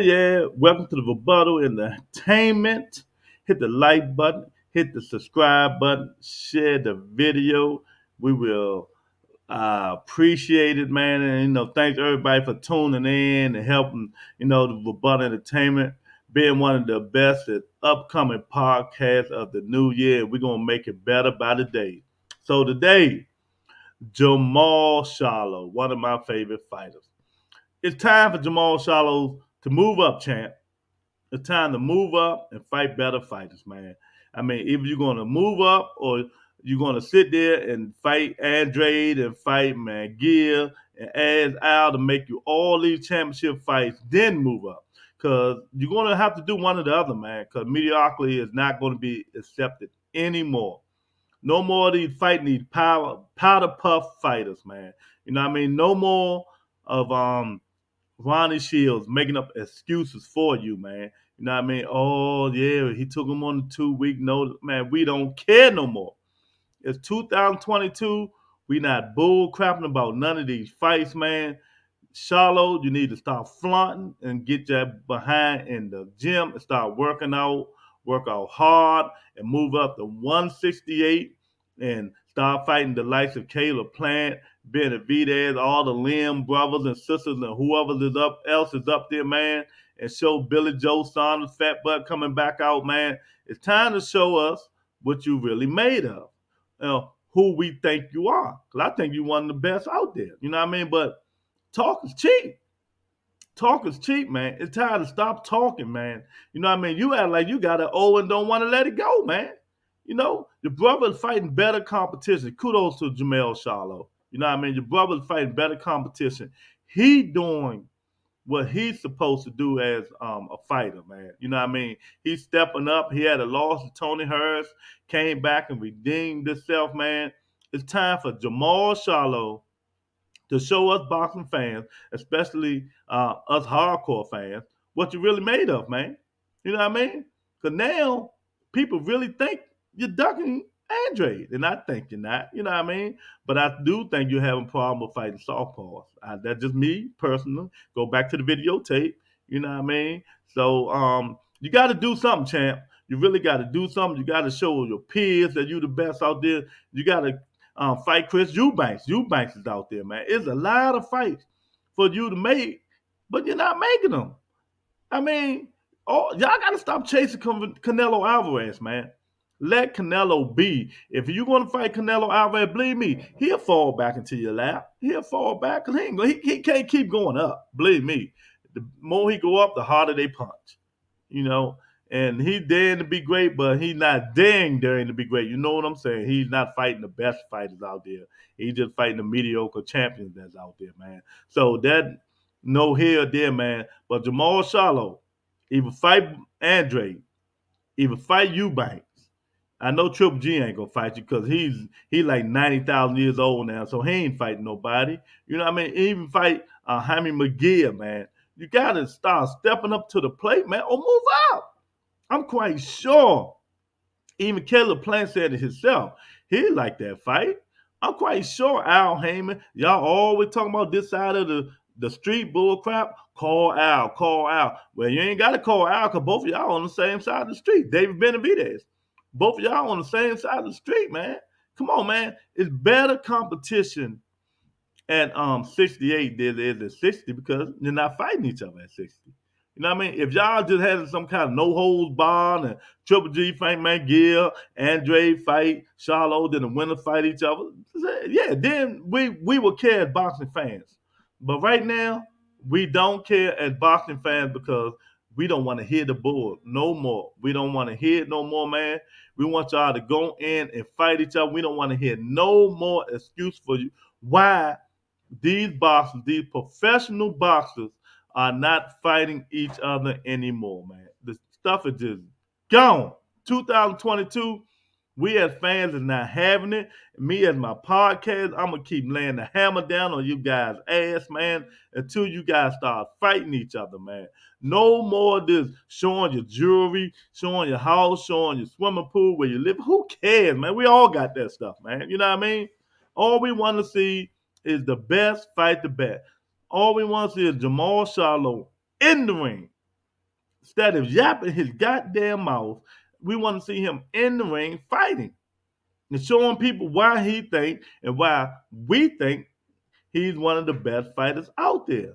Yeah. Welcome to the Rebuttal Entertainment. Hit the like button, hit the subscribe button, share the video. We will appreciate it, man. And thanks everybody for tuning in and helping. The Rebuttal Entertainment being one of the best and upcoming podcasts of the new year. We're gonna make it better by the day. So today, Jermall Charlo, one of my favorite fighters. It's time for Jermall Charlo to move up, champ. It's time to move up and fight better fighters, man. I mean, if you're going to move up or you're going to sit there and fight Andrade and fight McGill and ask Al to make you all these championship fights, then move up. Because you're going to have to do one or the other, man, because mediocrity is not going to be accepted anymore. No more of these fighting these powder puff fighters, man. You know what I mean? No more of Ronnie Shields making up excuses for you, man. You know what I mean? Oh, yeah, he took him on a 2-week notice. Man, we don't care no more. It's 2022. We not bull crapping about none of these fights, man. Charlo, you need to start flaunting and get your behind in the gym and start work out hard, and move up to 168 and start fighting the likes of Caleb Plant, Benavidez, all the Lim brothers and sisters, and whoever else is up there, man, and show Billy Joe Saunders, Fat Butt coming back out, man. It's time to show us what you really made of. Who we think you are. Because I think you're one of the best out there. You know what I mean? But talk is cheap. Talk is cheap, man. It's time to stop talking, man. You know what I mean? You act like you got it owe and don't want to let it go, man. Your brother's fighting better competition. Kudos to Jermall Charlo. You know what I mean? Your brother's fighting better competition. He doing what he's supposed to do as a fighter, man. You know what I mean? He's stepping up. He had a loss to Tony Hurst, came back and redeemed himself, man. It's time for Jermall Charlo to show us boxing fans, especially us hardcore fans, what you really made of, man. You know what I mean? Because now people really think you're ducking Andre, and I think you're not. You know what I mean? But I do think you're having a problem with fighting southpaws. That's just me personally. Go back to the videotape. You know what I mean? So you got to do something, champ. You really got to do something. You got to show your peers that you're the best out there. You got to fight Chris Eubanks. Eubanks is out there, man. It's a lot of fights for you to make, but you're not making them. I mean, y'all got to stop chasing Canelo Alvarez, man. Let Canelo be. If you're going to fight Canelo Alvarez, believe me, he'll fall back into your lap. He'll fall back because he can't keep going up. Believe me. The more he go up, the harder they punch. You know, and he's daring to be great, but he's not daring to be great. You know what I'm saying? He's not fighting the best fighters out there. He's just fighting the mediocre champions that's out there, man. So that no here or there, man. But Jermall Charlo, either fight Andre, either fight Eubanks. I know Triple G ain't gonna fight you because he's like 90,000 years old now, so he ain't fighting nobody. You know what I mean? Even fight Jaime McGill, man. You gotta start stepping up to the plate, man, or move out. I'm quite sure. Even Caleb Plant said it himself. He like that fight. I'm quite sure Al Heyman, y'all always talking about this side of the street bull crap. Call Al, call Al. Well, you ain't got to call Al because both of y'all on the same side of the street. David Benavidez. Both of y'all on the same side of the street, man. Come on, man. It's better competition at 68 than it is at 60 because you're not fighting each other at 60. You know what I mean? If y'all just had some kind of no holds barred and Triple G fight McGill, Andre fight Charlo, then the winner fight each other, yeah, then we would care as boxing fans. But right now, we don't care as boxing fans because we don't want to hear the bull no more. We don't want to hear it no more, man. We want y'all to go in and fight each other. We don't want to hear no more excuse for you. Why these boxers, these professional boxers, are not fighting each other anymore, man. The stuff is just gone. 2022, We as fans is not having it. Me as my podcast, I'm gonna keep laying the hammer down on you guys' ass, man, until you guys start fighting each other, man. No more of this showing your jewelry, showing your house, showing your swimming pool where you live. Who cares, man? We all got that stuff, man. You know what I mean? All we want to see is the best fight the best. All we want to see is Jermall Charlo in the ring. Instead of yapping his goddamn mouth, we want to see him in the ring fighting and showing people why he think and why we think he's one of the best fighters out there.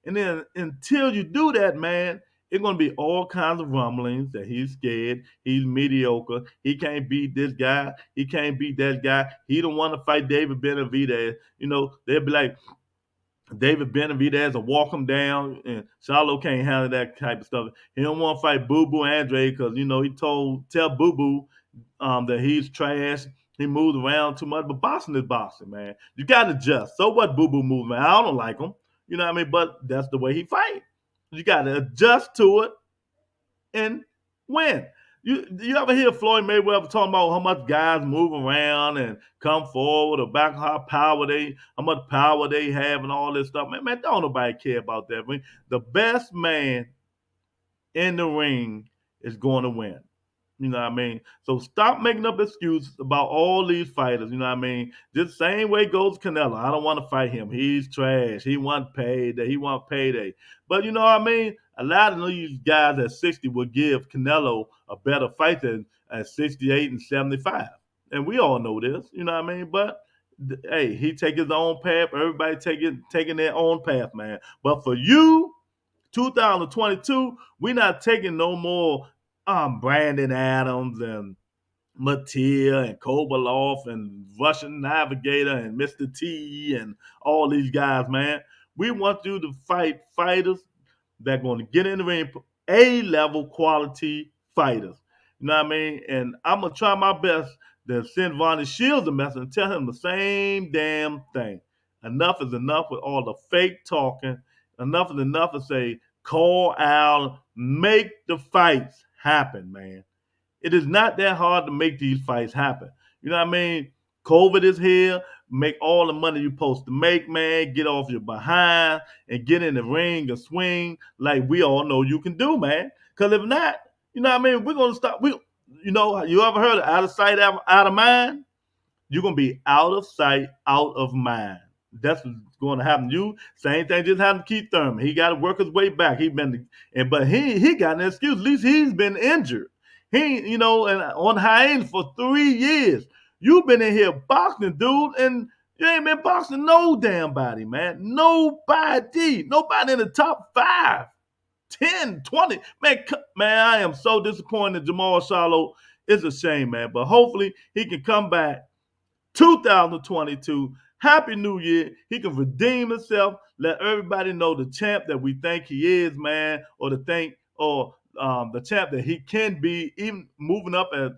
And then until you do that, man, it's gonna be all kinds of rumblings that he's scared, he's mediocre, he can't beat this guy, he can't beat that guy, he don't want to fight David Benavidez. You know, they'll be like, David Benavidez will walk him down, and Charlo can't handle that type of stuff. He don't want to fight Boo Boo Andre because you know he tell Boo Boo that he's trash. He moves around too much, but boxing is boxing, man. You got to adjust. So what, Boo Boo moves, man? I don't like him. You know what I mean? But that's the way he fight. You got to adjust to it and win. You ever hear Floyd Mayweather talking about how much guys move around and come forward about how much power they have and all this stuff? Man, don't nobody care about that. I mean, the best man in the ring is going to win. You know what I mean? So stop making up excuses about all these fighters. You know what I mean? Just same way goes Canelo. I don't want to fight him. He's trash. He want payday. He want payday. But you know what I mean? A lot of these guys at 60 would give Canelo a better fight than at 68 and 75. And we all know this. You know what I mean? But hey, he take his own path. Everybody taking their own path, man. But for you, 2022, we're not taking no more Brandon Adams and Mattia and Kovalov and Russian Navigator and Mr. T and all these guys, man. We want you to fight fighters that are going to get in the ring, A-level quality fighters. You know what I mean? And I'm going to try my best to send Vonnie Shields a message and tell him the same damn thing. Enough is enough with all the fake talking. Enough is enough to say, call out, make the fights happen, man. It is not that hard to make these fights happen. You know what I mean? COVID is here. Make all the money you're supposed to make, man. Get off your behind and get in the ring and swing like we all know you can do, man. Because if not, you know what I mean? We're going to stop. You know, you ever heard of out of sight, out of mind? You're gonna be out of sight, out of mind. That's what's going to happen to you. Same thing just happened to Keith Thurman. He got to work his way back. But he got an excuse. At least he's been injured. He, you know, and on hiatus for 3 years. You've been in here boxing, dude, and you ain't been boxing no damn body, man. Nobody in the top 5, 10, 20. Man, I am so disappointed. Jermall Charlo. It's a shame, man. But hopefully he can come back 2022. Happy New Year. He can redeem himself. Let everybody know the champ that we think he is, man, or the champ that he can be, even moving up at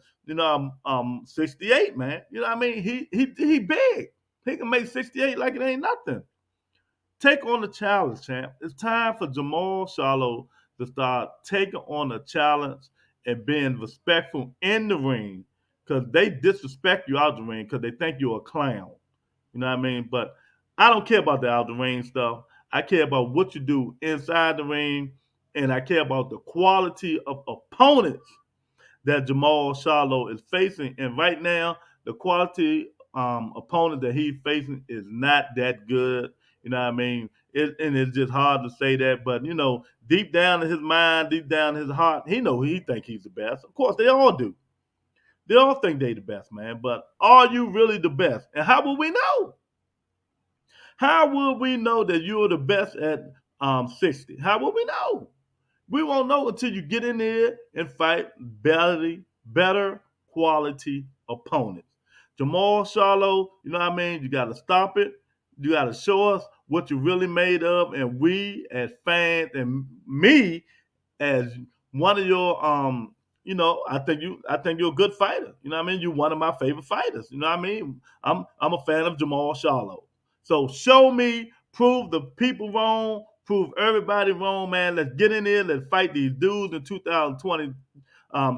68, man. You know what I mean? He big. He can make 68 like it ain't nothing. Take on the challenge, champ. It's time for Jermall Charlo to start taking on a challenge and being respectful in the ring because they disrespect you out the ring because they think you're a clown. You know what I mean? But I don't care about the out the ring stuff. I care about what you do inside the ring, and I care about the quality of opponents that Jermall Charlo is facing. And right now, the quality opponent that he's facing is not that good. You know what I mean? And it's just hard to say that, but you know, deep down in his mind, deep down in his heart, he think he's the best. Of course, they all do. They all think they the best, man. But are you really the best? And how will we know? How will we know that you're the best at 60? How will we know? We won't know until you get in there and fight better quality opponents. Jermall Charlo, you know what I mean? You got to stop it. You got to show us what you're really made of. And we as fans and me as one of your I think you're a good fighter. You know what I mean? You're one of my favorite fighters. You know what I mean? I'm a fan of Jermall Charlo. So show me, prove the people wrong, prove everybody wrong, man. Let's get in there, let's fight these dudes in 2020,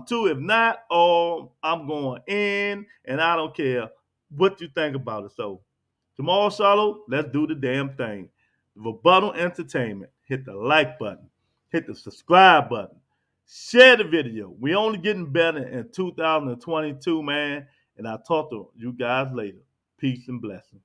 Two, if not, I'm going in, and I don't care what you think about it. So, Jermall Charlo, let's do the damn thing. Rebuttal Entertainment. Hit the like button. Hit the subscribe button. Share the video. We only getting better in 2022, man. And I'll talk to you guys later. Peace and blessings.